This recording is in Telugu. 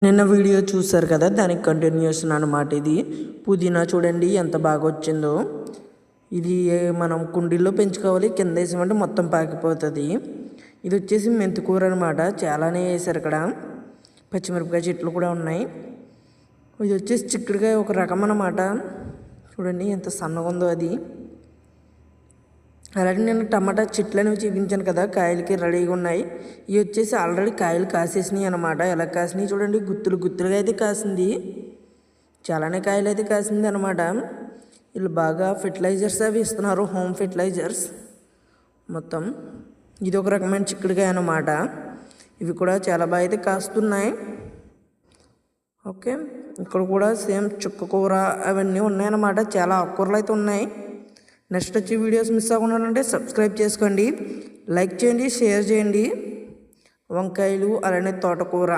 నిన్న వీడియో చూసారు కదా, దానికి కంటిన్యూషన్ అన్నమాట. ఇది పుదీనా చూడండి ఎంత బాగా వచ్చిందో. ఇది మనం కుండీల్లో పెంచుకోవాలి, కింద వేసామంటే మొత్తం పాకిపోతుంది. ఇది వచ్చేసి మెంతికూర అనమాట, చాలానే వేసారు ఇక్కడ. పచ్చిమిరపకాయ చెట్లు కూడా ఉన్నాయి. ఇది వచ్చేసి చిక్కుడుకాయ ఒక రకం అన్నమాట. చూడండి ఎంత సన్నగా ఉందో అది. అలాగే నేను టమాటా చెట్లు అనేవి చూపించాను కదా, కాయలకి రెడీగా ఉన్నాయి. ఇవి వచ్చేసి ఆల్రెడీ కాయలు కాసేసినాయి అనమాట. ఎలా కాసినాయి చూడండి, గుత్తులుగా అయితే కాసింది. చాలానే కాయలు అయితే కాసింది అనమాట. వీళ్ళు బాగా ఫెర్టిలైజర్స్ అవి ఇస్తున్నారు, హోమ్ ఫెర్టిలైజర్స్ మొత్తం. ఇది ఒక రకమైన చిక్కుడుకాయ అనమాట. ఇవి కూడా చాలా బాగా అయితే కాస్తున్నాయి. ఓకే, ఇక్కడ కూడా సేమ్ చుక్క కూర అవన్నీ ఉన్నాయన్నమాట. చాలా ఆకుకూరలు అయితే ఉన్నాయి. నెక్స్ట్ వచ్చి వీడియోస్ మిస్ అవ్వకుండా సబ్స్క్రైబ్ చేసుకోండి, లైక్ చేయండి, షేర్ చేయండి. వంకాయలు అలానే తోటకూర